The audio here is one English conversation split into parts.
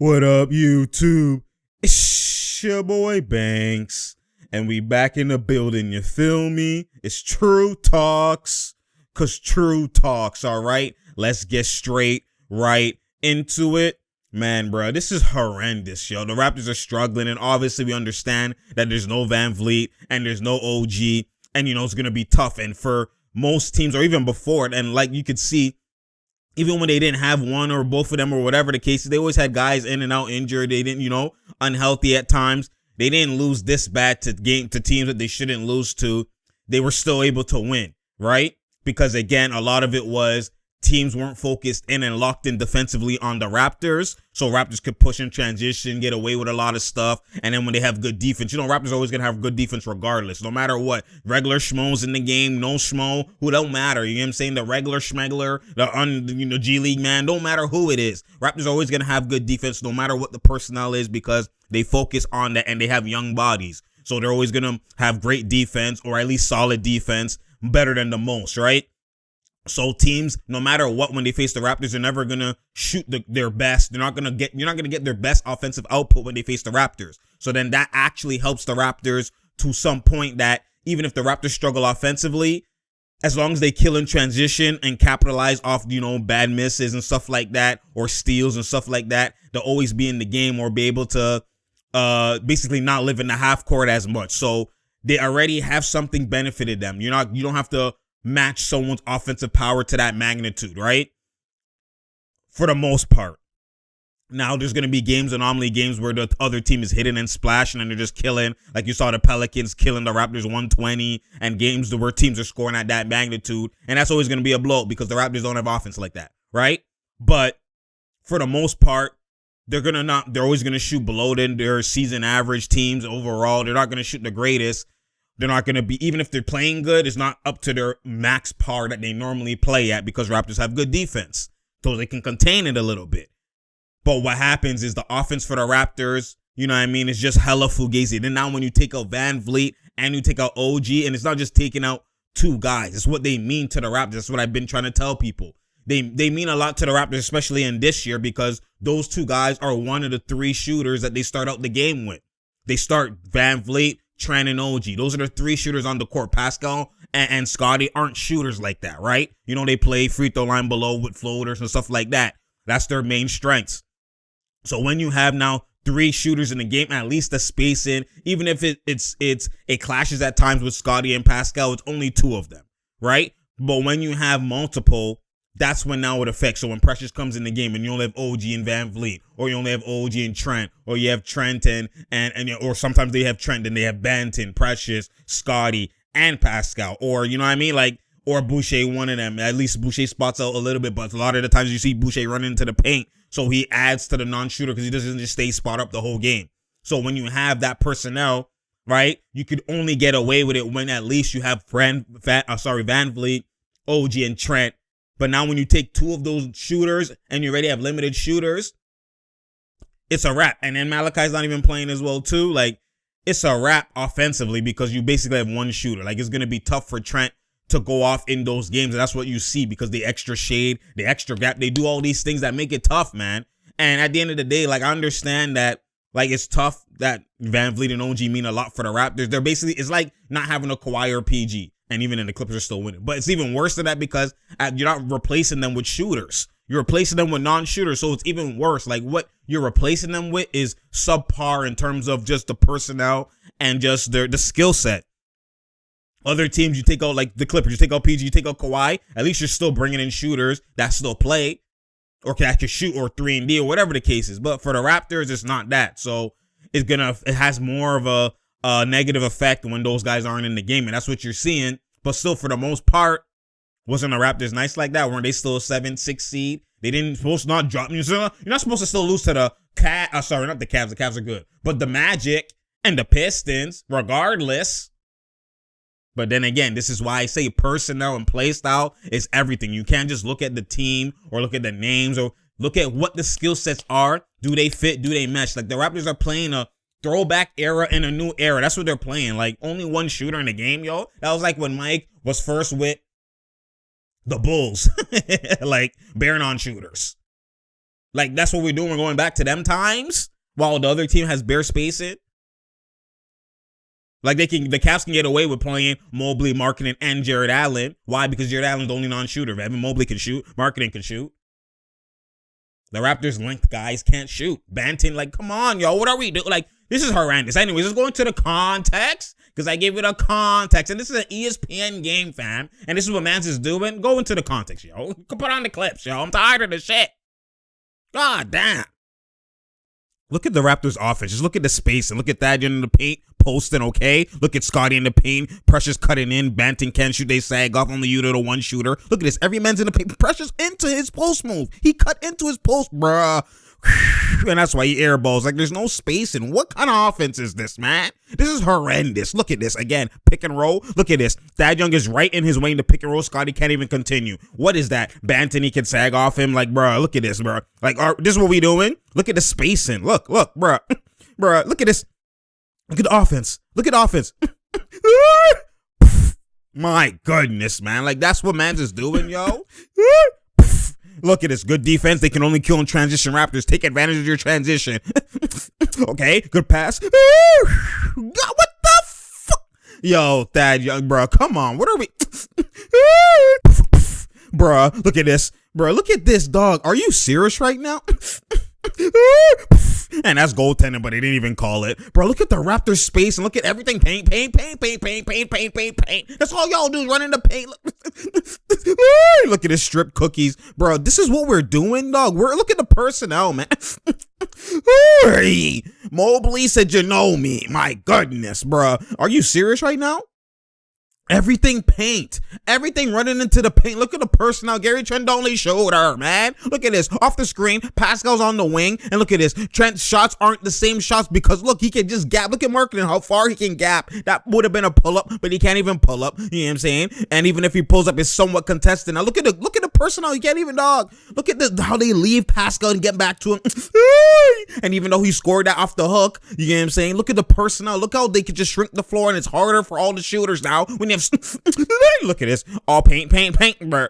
What up, YouTube? It's your boy Banks, and we back in the building, you feel me? It's True Talks, cause True Talks, alright? Let's get straight right into it. Man, bro, this is horrendous, yo. The Raptors are struggling, and obviously we understand that there's no Van Vliet, and there's no OG, and it's gonna be tough, and for most teams, or even before it, and like you could see, even when they didn't have one or both of them or whatever the case is, they always had guys in and out injured. They didn't, unhealthy at times. They didn't lose this bad to teams that they shouldn't lose to. They were still able to win, right? Because again, a lot of it was teams weren't focused in and locked in defensively on the Raptors. So Raptors could push in transition, get away with a lot of stuff. And then when they have good defense, Raptors are always going to have good defense regardless. No matter what, regular schmoes in the game, no schmo, who don't matter. You know what I'm saying? The regular schmegler, the G League man, don't matter who it is. Raptors are always going to have good defense no matter what the personnel is because they focus on that and they have young bodies. So they're always going to have great defense or at least solid defense, better than the most, right? So teams, no matter what, when they face the Raptors, they're never gonna shoot their best. You're not gonna get their best offensive output when they face the Raptors. So then that actually helps the Raptors to some point that even if the Raptors struggle offensively, as long as they kill in transition and capitalize off, bad misses and stuff like that, or steals and stuff like that, they'll always be in the game or be able to basically not live in the half court as much. So they already have something benefited them. You don't have to match someone's offensive power to that magnitude, right? For the most part. Now there's going to be anomaly games where the other team is hitting and splashing and they're just killing, like you saw the Pelicans killing the Raptors 120, and games where teams are scoring at that magnitude, and that's always going to be a blow because the Raptors don't have offense like that, right? But for the most part, they're always going to shoot below their season average teams overall. They're not going to shoot the greatest. They're not going to be, even if they're playing good, it's not up to their max par that they normally play at because Raptors have good defense. So they can contain it a little bit. But what happens is the offense for the Raptors, is just hella fugazi. Then now when you take out Van Vliet and you take out OG, and it's not just taking out two guys. It's what they mean to the Raptors. That's what I've been trying to tell people. They mean a lot to the Raptors, especially in this year, because those two guys are one of the three shooters that they start out the game with. They start Van Vliet, Trent, and OG. Those are the three shooters on the court. Pascal and Scotty aren't shooters like that, right? They play free throw line below with floaters and stuff like that. That's their main strengths. So when you have now three shooters in the game, at least the spacing, even if it clashes at times with Scotty and Pascal, it's only two of them, right? But when you have multiple, that's when now it affects. So when Precious comes in the game and you only have OG and Van Vliet, or you only have OG and Trent, or you have Trent and or sometimes they have Trent and they have Banton, Precious, Scotty, and Pascal, or or Boucher, one of them. At least Boucher spots out a little bit, but a lot of the times you see Boucher run into the paint, so he adds to the non-shooter because he doesn't just stay spot up the whole game. So when you have that personnel, right, you could only get away with it when at least you have Van Vliet, OG, and Trent. But now when you take two of those shooters and you already have limited shooters, it's a wrap. And then Malachi's not even playing as well too. Like, it's a wrap offensively because you basically have one shooter. Like, it's going to be tough for Trent to go off in those games. And that's what you see because the extra shade, the extra gap, they do all these things that make it tough, man. And at the end of the day, like, I understand that, like, it's tough that Van Vliet and OG mean a lot for the Raptors. They're basically, it's like not having a Kawhi or PG. And even then, the Clippers are still winning. But it's even worse than that because you're not replacing them with shooters. You're replacing them with non-shooters, so it's even worse. Like, what you're replacing them with is subpar in terms of just the personnel and just the skill set. Other teams, you take out, like the Clippers, you take out PG, you take out Kawhi, at least you're still bringing in shooters that still play or can shoot or 3-and-D or whatever the case is. But for the Raptors, it's not that. So it has more of a negative effect when those guys aren't in the game, and that's what you're seeing. But still, for the most part, wasn't the Raptors nice like that? Weren't they still a 7-6 seed? They didn't supposed to not drop. You're not supposed to still lose to the sorry, not the Cavs. The Cavs are good, but the Magic and the Pistons, regardless. But then again, this is why I say personnel and play style is everything. You can't just look at the team or look at the names or look at what the skill sets are. Do they fit? Do they mesh? Like, the Raptors are playing a throwback era and a new era. That's what they're playing. Like, only one shooter in the game, yo. That was like when Mike was first with the Bulls. Like, bare non-shooters. Like, that's what we're doing. We're going back to them times while the other team has bare spacing. Like, the Cavs can get away with playing Mobley, Markkanen, and Jared Allen. Why? Because Jared Allen's the only non-shooter. Evan Mobley can shoot. Markkanen can shoot. The Raptors' length guys can't shoot. Banton, like, come on, yo. What are we doing? Like, this is horrendous. Anyways, let's go into the context. Because I gave it a context. And this is an ESPN game, fam. And this is what Mans is doing. Go into the context, yo. Put on the clips, yo. I'm tired of the shit. God damn. Look at the Raptors offense. Just look at the space and look at Thad in the paint, posting, okay? Look at Scotty in the paint. Precious cutting in. Banton can't shoot. They sag off. Only you to the one shooter. Look at this. Every man's in the paint. Precious into his post move. He cut into his post, bruh. And that's why he airballs. Like, there's no spacing. What kind of offense is this, man? This is horrendous. Look at this. Again, pick and roll. Look at this. Thad Young is right in his way to pick and roll. Scotty can't even continue. What is that? Banton, he can sag off him. Like, bro, look at this, bro. Like, this is what we doing? Look at the spacing. Look, bro. Bro, look at this. Look at the offense. Look at the offense. My goodness, man. Like, that's what Mans is doing, yo. Look at this. Good defense. They can only kill in transition. Raptors, take advantage of your transition. Okay, good pass. God, what the fuck? Yo, Thad Young, bro. Come on. What are we? Bro, look at this. Bro, look at this, dog. Are you serious right now? And that's goaltending, but they didn't even call it. Bro, look at the Raptors space and look at everything. Paint. That's all y'all do is run in the paint. Look at this strip cookies. Bro, this is what we're doing, dog. Look at the personnel, man. Mobley said, you know me. My goodness, bro. Are you serious right now? Everything paint. Everything running into the paint. Look at the personnel. Gary Trent only showed her, man. Look at this. Off the screen. Pascal's on the wing. And look at this. Trent's shots aren't the same shots because, look, he can just gap. Look at Markkanen, how far he can gap. That would have been a pull-up, but he can't even pull up. You know what I'm saying? And even if he pulls up, it's somewhat contested. Now, look at the personnel. You can't even, dog. Look at how they leave Pascal and get back to him. And even though he scored that off the hook, you know what I'm saying? Look at the personnel. Look how they could just shrink the floor, and it's harder for all the shooters now when you have look at this. All paint, bro.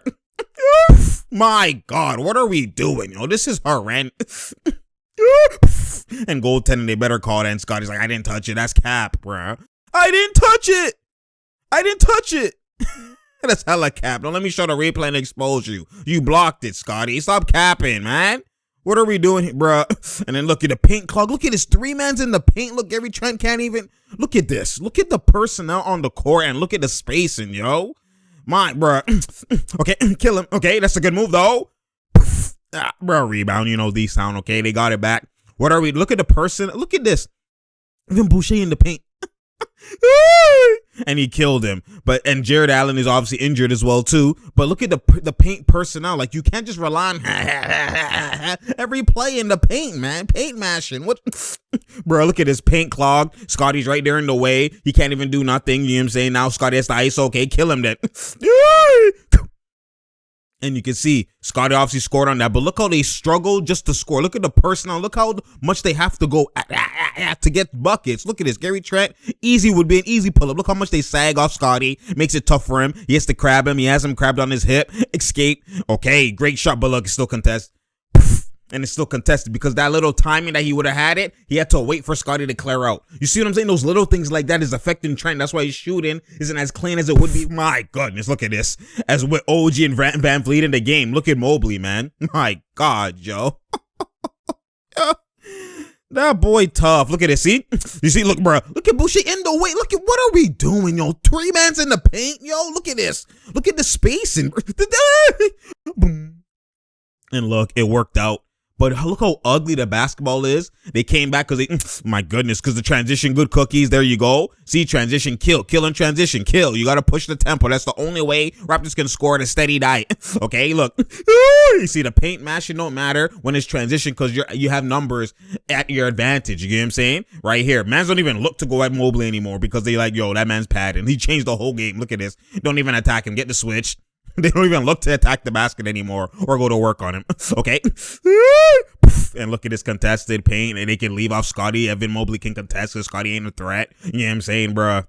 My God, what are we doing, yo? This is horrendous. And goaltending, they better call it. And Scotty's like, I didn't touch it. That's cap, bro. I didn't touch it. That's hella cap. Now let me show the replay and expose you. You blocked it, Scotty. Stop capping, man. What are we doing here, bro? And then look at the paint clog. Look at this. 3 mans in the paint. Look, Gary Trent can't even. Look at this. Look at the personnel on the court and look at the spacing, yo. My, bro. Okay, kill him. Okay, that's a good move, though. Bro, rebound. You know these sound, okay? They got it back. What are we? Look at the person. Look at this. Even Boucher in the paint. And he killed him. And Jared Allen is obviously injured as well too. But look at the paint personnel. Like, you can't just rely on every play in the paint, man. Paint mashing. What? Bro, look at his paint clog. Scotty's right there in the way. He can't even do nothing. You know what I'm saying? Now Scotty has to ice. Okay, kill him then. And you can see Scotty obviously scored on that, but look how they struggle just to score. Look at the personnel. Look how much they have to go to get buckets. Look at this. Gary Trent, easy would be an easy pull-up. Look how much they sag off Scotty. Makes it tough for him. He has to crab him. He has him crabbed on his hip. Escape. Okay, great shot, but look, it's still contested. And it's still contested because that little timing that he would have had it, he had to wait for Scotty to clear out. You see what I'm saying? Those little things like that is affecting Trent. That's why his shooting isn't as clean as it would be. My goodness, look at this. As with OG and Van Vliet in the game. Look at Mobley, man. My God, Joe. That boy tough. Look at this. See? You see? Look, bro. Look at Boucher in the way. Look at what are we doing, yo? 3 mans in the paint, yo. Look at this. Look at the spacing. And look, it worked out. But look how ugly the basketball is. They came back because my goodness, because the transition, good cookies. There you go. See, transition, kill and transition, kill. You got to push the tempo. That's the only way Raptors can score at a steady diet. Okay, look. You see, the paint mashing don't matter when it's transition because you have numbers at your advantage. You get what I'm saying? Right here. Mans don't even look to go at Mobley anymore because they like, yo, that man's padding. He changed the whole game. Look at this. Don't even attack him. Get the switch. They don't even look to attack the basket anymore or go to work on him. Okay. And look at this contested paint, and they can leave off Scotty. Evan Mobley can contest because Scotty ain't a threat. You know what I'm saying, bro?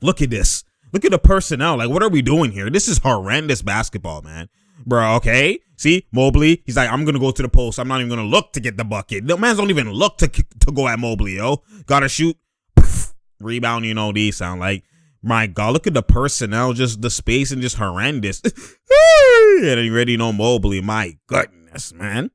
Look at this. Look at the personnel. Like, what are we doing here? This is horrendous basketball, man. Bro, okay? See, Mobley, he's like, I'm going to go to the post. I'm not even going to look to get the bucket. The man's don't even look to go at Mobley, yo. Gotta shoot. Rebound, you know, these sound like. My God, look at the personnel, just the spacing, just horrendous. And you already know Mobley. My goodness, man.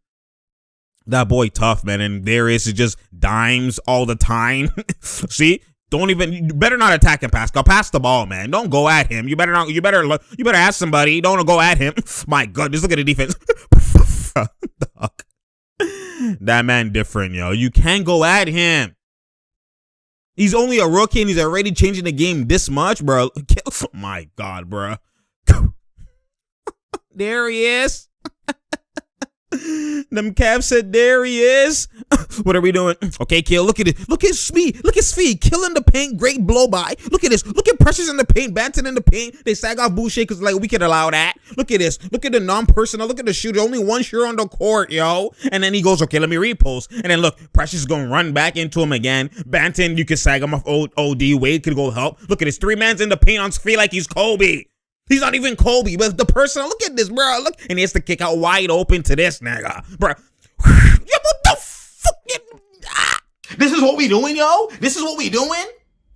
That boy tough, man. And Darius is just dimes all the time. See? You better not attack and pass. Go pass the ball, man. Don't go at him. You better ask somebody. Don't go at him. My goodness, look at the defense. That man different, yo. You can't go at him. He's only a rookie and he's already changing the game this much, bro. Oh my God, bro. There he is. Them Cavs said there he is. What are we doing? Okay, Kill, look at it. Look at Speed. Look at Speed. Killing the paint. Great blow by. Look at this. Look at Precious in the paint. Banton in the paint. They sag off Boucher because like we can allow that. Look at this. Look at the non-personal. Look at the shooter. Only one shooter on the court, yo. And then he goes, okay, let me repost. And then look, Precious is going to run back into him again. Banton, you can sag him off OD. Wade could go help. Look at this. 3 man's in the paint on Speed like he's Kobe. He's not even Kobe, but the person, look at this, bro. Look, and he has to kick out wide open to this nigga, bro. What the fuck? This is what we doing, yo? This is what we doing?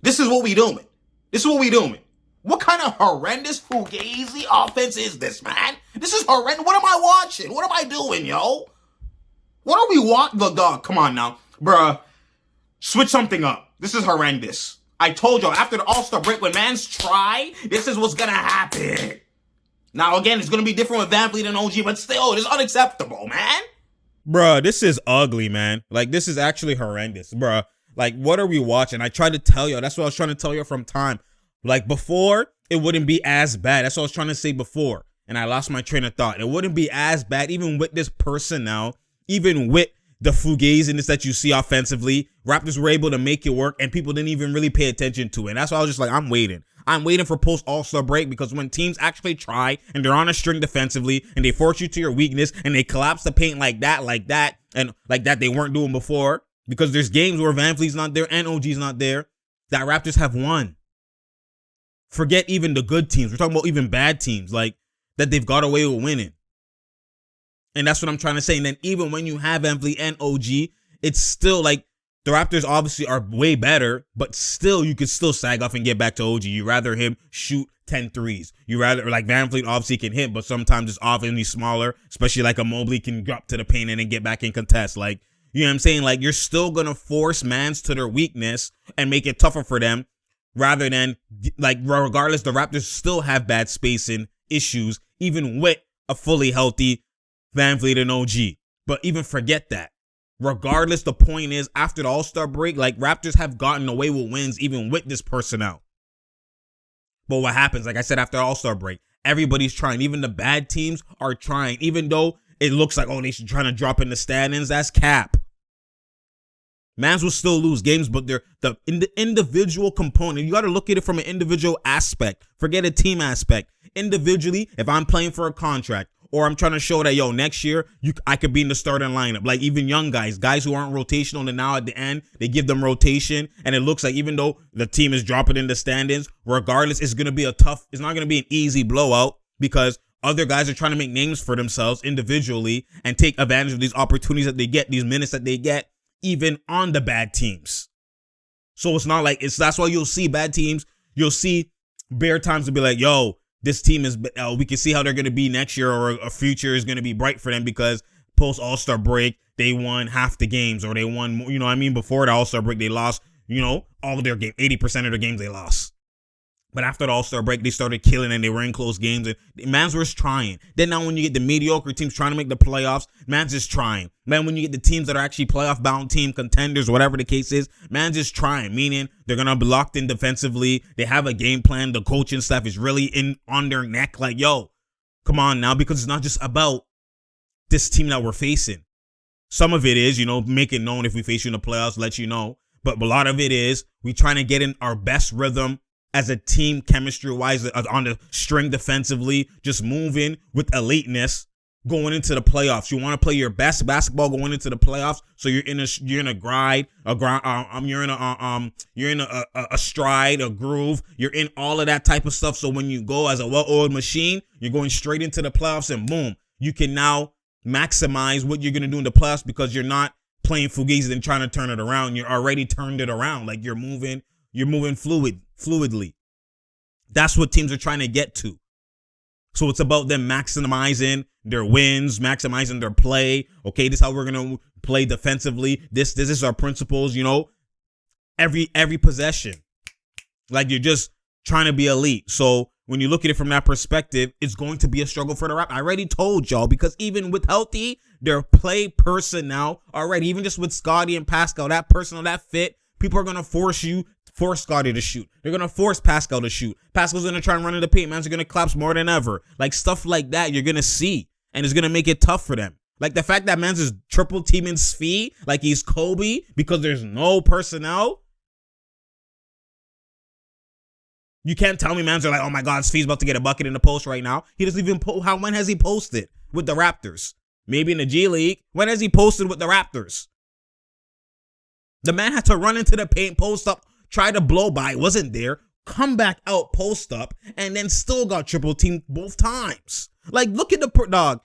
This is what we doing. This is what we doing. What kind of horrendous fugazi offense is this, man? This is horrendous. What am I watching? What am I doing, yo? What are we watching? The dog, come on now, bro. Switch something up. This is horrendous. I told you, after the All-Star break, when mans try, this is what's going to happen. Now, again, it's going to be different with VanVleet and OG, but still, it's unacceptable, man. Bruh, this is ugly, man. Like, this is actually horrendous, bruh. Like, what are we watching? I tried to tell you. That's what I was trying to tell you from time. Like, before, it wouldn't be as bad. That's what I was trying to say before. And I lost my train of thought. It wouldn't be as bad, even with this personnel, even with the fugaziness that you see offensively. Raptors were able to make it work, and people didn't even really pay attention to it. And that's why I was just like, I'm waiting. I'm waiting for post All-Star break, because when teams actually try and they're on a string defensively and they force you to your weakness and they collapse the paint like that, and like that they weren't doing before, because there's games where VanVleet's not there and OG's not there, that Raptors have won. Forget even the good teams. We're talking about even bad teams, like that they've got away with winning. And that's what I'm trying to say. And then even when you have VanVleet and OG, it's still like the Raptors obviously are way better, but still you could still sag off and get back to OG. You rather him shoot 10 threes. You rather, like, VanVleet obviously can hit, but sometimes it's off and he's smaller, especially like a Mobley can drop to the paint and then get back in contest. Like, you know what I'm saying? Like, you're still going to force mans to their weakness and make it tougher for them, rather than, like, regardless, the Raptors still have bad spacing issues, even with a fully healthy VanVleet and OG. But even forget that. Regardless, the point is, after the All-Star break, like, Raptors have gotten away with wins even with this personnel. But what happens, like I said, after the All-Star break, everybody's trying. Even the bad teams are trying. Even though it looks like, oh, they should try to drop in the standings, that's cap. Mans will still lose games, but they're the individual component. You got to look at it from an individual aspect. Forget a team aspect. Individually, if I'm playing for a contract, or I'm trying to show that, yo, next year, I could be in the starting lineup. Like, even young guys who aren't rotational, and now at the end, they give them rotation. And it looks like even though the team is dropping in the standings, regardless, it's going to be it's not going to be an easy blowout, because other guys are trying to make names for themselves individually and take advantage of these opportunities that they get, these minutes that they get, even on the bad teams. So it's not like, that's why you'll see bad teams, you'll see bare times to be like, yo, this team is, we can see how they're going to be next year, or a future is going to be bright for them, because post All-Star break, they won half the games, or they won, you know what I mean? Before the All-Star break, they lost, you know, all of their games, 80% of their games they lost. But after the All-Star break, they started killing and they were in close games, and mans was trying. Then now when you get the mediocre teams trying to make the playoffs, mans is trying. Then when you get the teams that are actually playoff-bound team contenders, whatever the case is, mans is trying, meaning they're going to be locked in defensively. They have a game plan. The coaching staff is really on their neck, like, yo, come on now, because it's not just about this team that we're facing. Some of it is, you know, make it known if we face you in the playoffs, let you know. But a lot of it is we trying to get in our best rhythm as a team, chemistry-wise, on the string defensively, just moving with eliteness, going into the playoffs. You want to play your best basketball going into the playoffs. So you're in a stride, a groove. You're in all of that type of stuff. So when you go as a well-oiled machine, you're going straight into the playoffs, and boom, you can now maximize what you're going to do in the playoffs because you're not playing fugazi and trying to turn it around. You're already turned it around. Like you're moving fluidly. That's what teams are trying to get to. So it's about them maximizing their wins, maximizing their play. Okay, this is how we're going to play defensively. This is our principles, every possession. Like you're just trying to be elite. So when you look at it from that perspective, it's going to be a struggle for the Raptors. I already told y'all, because even with healthy, their play personnel already, even just with Scottie and Pascal, that personnel, that fit, people are going to force Scottie to shoot. They're going to force Pascal to shoot. Pascal's going to try and run in the paint. Man's going to collapse more than ever. Like stuff like that you're going to see. And it's going to make it tough for them. Like the fact that man's is triple teaming Svi like he's Kobe because there's no personnel. You can't tell me man's are like, oh my God, Svi's about to get a bucket in the post right now. He doesn't even when has he posted with the Raptors? Maybe in the G League. When has he posted with the Raptors? The man had to run into the paint, post up, try to blow by, wasn't there, come back out, post up, and then still got triple teamed both times. Like, look at the dog.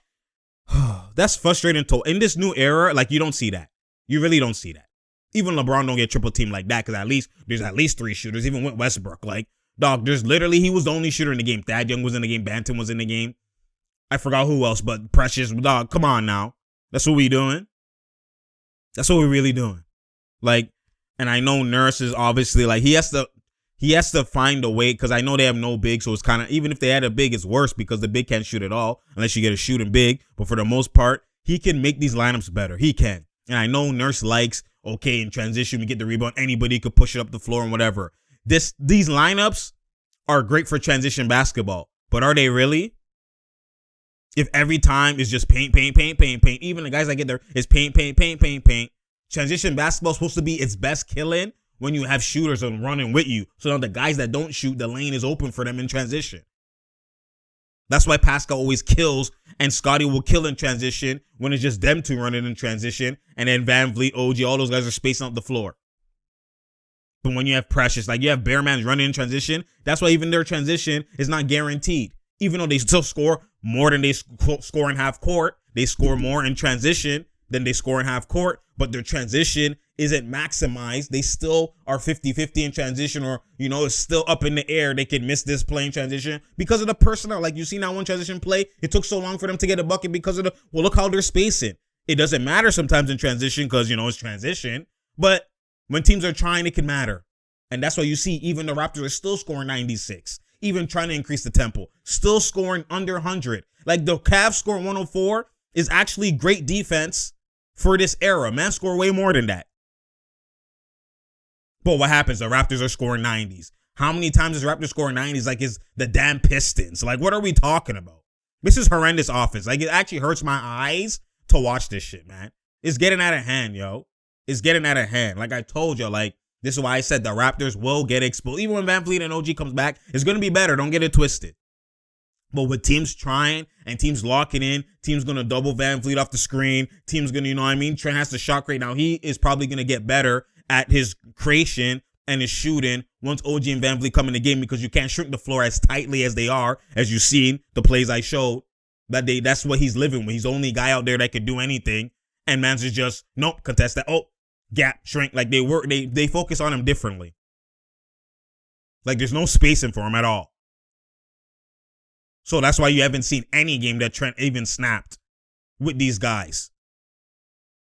That's frustrating. In this new era, like, you don't see that. You really don't see that. Even LeBron don't get triple teamed like that because there's at least 3 shooters, even with Westbrook. Like, dog, he was the only shooter in the game. Thad Young was in the game. Banton was in the game. I forgot who else, but Precious, dog, come on now. That's what we doing. That's what we're really doing. Like, and I know Nurse is obviously like, he has to find a way, because I know they have no big, so it's kind of, even if they had a big, it's worse because the big can't shoot at all unless you get a shooting big. But for the most part, he can make these lineups better. He can. And I know Nurse likes, okay, in transition, we get the rebound, anybody could push it up the floor and whatever. These lineups are great for transition basketball, but are they really? If every time is just paint, even the guys that get there is paint. Transition basketball is supposed to be its best killing when you have shooters and running with you. So now the guys that don't shoot, the lane is open for them in transition. That's why Pascal always kills, and Scottie will kill in transition when it's just them two running in transition, and then Van Vliet, OG, all those guys are spacing out the floor. But when you have Precious, like you have Bearmans running in transition, that's why even their transition is not guaranteed. Even though they still score more than they score in half court, they score more in transition than they score in half court, but their transition isn't maximized. They still are 50-50 in transition, or, it's still up in the air. They can miss this play in transition because of the personnel. Like you see now one transition play, it took so long for them to get a bucket because of look how they're spacing. It doesn't matter sometimes in transition because, it's transition, but when teams are trying, it can matter. And that's why you see even the Raptors are still scoring 96, even trying to increase the tempo, still scoring under 100. Like the Cavs scoring 104 is actually great defense for this era. Man, score way more than that. But what happens? The Raptors are scoring 90s. How many times is Raptors scoring 90s? Like, it's the damn Pistons. Like, what are we talking about? This is horrendous offense. Like, it actually hurts my eyes to watch this shit, man. It's getting out of hand, yo. It's getting out of hand. Like I told you, like, this is why I said the Raptors will get exposed. Even when Van Vliet and OG comes back, it's going to be better. Don't get it twisted. But with teams trying and teams locking in, teams going to double Van Vliet off the screen. Teams going to, Trent has the shot create. Now, he is probably going to get better at his creation and his shooting once OG and Van Vliet come in the game, because you can't shrink the floor as tightly as they are, as you've seen the plays I showed. That's what he's living with. He's the only guy out there that could do anything. And Mans is just, nope, contest that. Oh, gap, shrink. Like they focus on him differently. Like there's no spacing for him at all. So that's why you haven't seen any game that Trent even snapped with these guys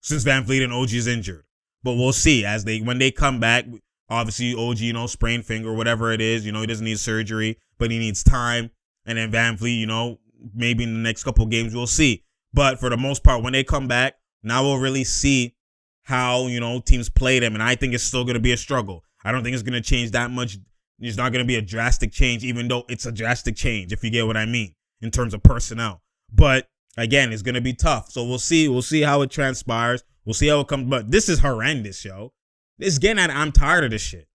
since Van Vliet and OG is injured. But we'll see when they come back. Obviously, OG, sprained finger, whatever it is, he doesn't need surgery, but he needs time. And then Van Vliet, maybe in the next couple of games, we'll see. But for the most part, when they come back, now we'll really see how, teams play them. And I think it's still going to be a struggle. I don't think it's going to change that much. It's not going to be a drastic change, even though it's a drastic change, if you get what I mean, in terms of personnel. But again, it's going to be tough. So we'll see. We'll see how it transpires. We'll see how it comes. But this is horrendous, yo. It's getting at it. I'm tired of this shit.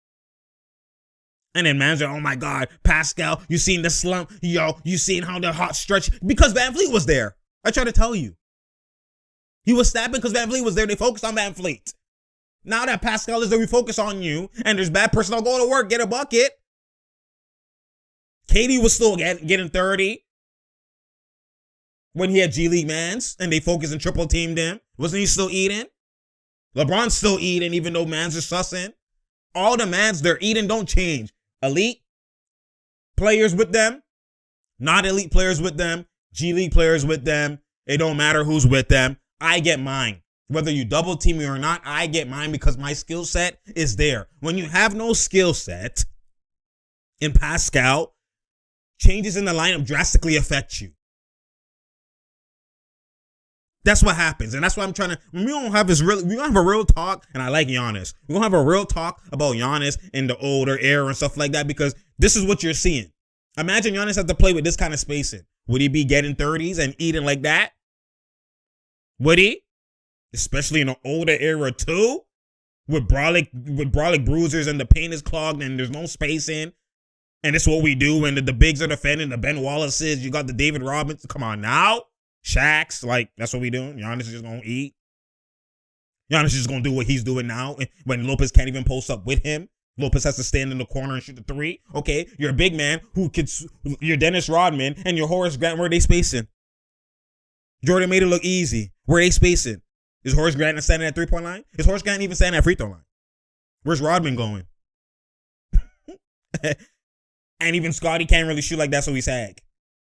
And then man's like, oh my God, Pascal, you seen the slump? Yo, you seen how the hot stretch? Because Van Vliet was there. I try to tell you. He was snapping because Van Vliet was there. They focused on Van Vliet. Now that Pascal is there, we focus on you. And there's bad personnel. Go to work. Get a bucket. KD was still getting 30 when he had G League mans and they focused and triple teamed him. Wasn't he still eating? LeBron's still eating even though mans are sussing. All the mans they're eating don't change. Elite players with them, not elite players with them, G League players with them. It don't matter who's with them. I get mine. Whether you double team me or not, I get mine because my skill set is there. When you have no skill set in Pascal, changes in the lineup drastically affect you. That's what happens. And that's why I'm trying to, we don't have a real talk, and I like Giannis. We don't have a real talk about Giannis in the older era and stuff like that because this is what you're seeing. Imagine Giannis had to play with this kind of spacing. Would he be getting 30s and eating like that? Would he? Especially in the older era too? With brolic bruisers and the paint is clogged and there's no spacing. And it's what we do. And the bigs are defending, the Ben Wallaces, you got the David Robinson. Come on now. Shaq's, like, that's what we doing. Giannis is just going to eat. Giannis is just going to do what he's doing now. When Lopez can't even post up with him. Lopez has to stand in the corner and shoot the three. Okay, you're a big man you're Dennis Rodman and you're Horace Grant. Where are they spacing? Jordan made it look easy. Where are they spacing? Is Horace Grant standing at 3-point line? Is Horace Grant even standing at free throw line? Where's Rodman going? And even Scotty can't really shoot like that, so he's hag.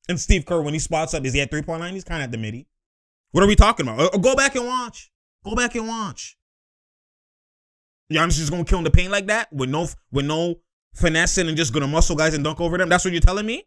And Steve Kerr, when he spots up, is he at 3-point line? He's kind of at the midi. What are we talking about? Go back and watch. Go back and watch. Giannis is just going to kill in the paint like that with no finessing and just going to muscle guys and dunk over them? That's what you're telling me?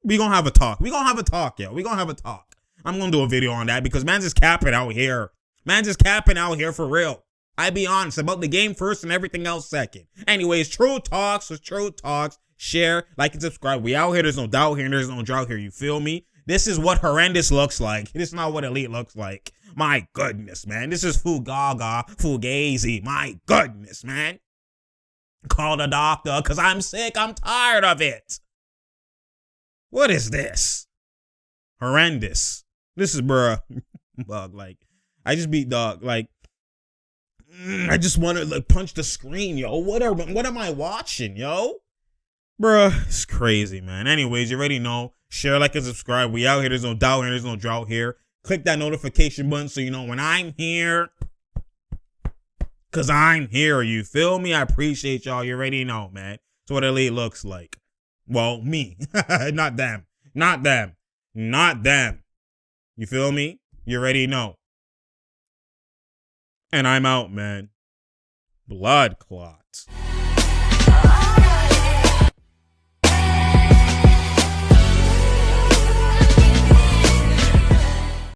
We going to have a talk. We going to have a talk, yo. We going to have a talk. I'm going to do a video on that because man's just capping out here. Man's just capping out here for real. I be honest about the game first and everything else second. Anyways, true talks is true talks. Share, like, and subscribe. We out here. There's no doubt here and there's no drought here. You feel me? This is what horrendous looks like. This is not what elite looks like. My goodness, man. This is fugazi. My goodness, man. Call the doctor because I'm sick. I'm tired of it. What is this? Horrendous. This is, bruh. Bug, like, I just beat dog. Like, I just want to, like, punch the screen, yo. What am I watching, yo? Bruh, it's crazy, man. Anyways, you already know. Share, like, and subscribe. We out here. There's no doubt here. There's no drought here. Click that notification button so you know when I'm here. Because I'm here. You feel me? I appreciate y'all. You already know, man. That's what elite looks like. Well, me. Not them. Not them. Not them. You feel me? You already know. And I'm out, man. Blood clots.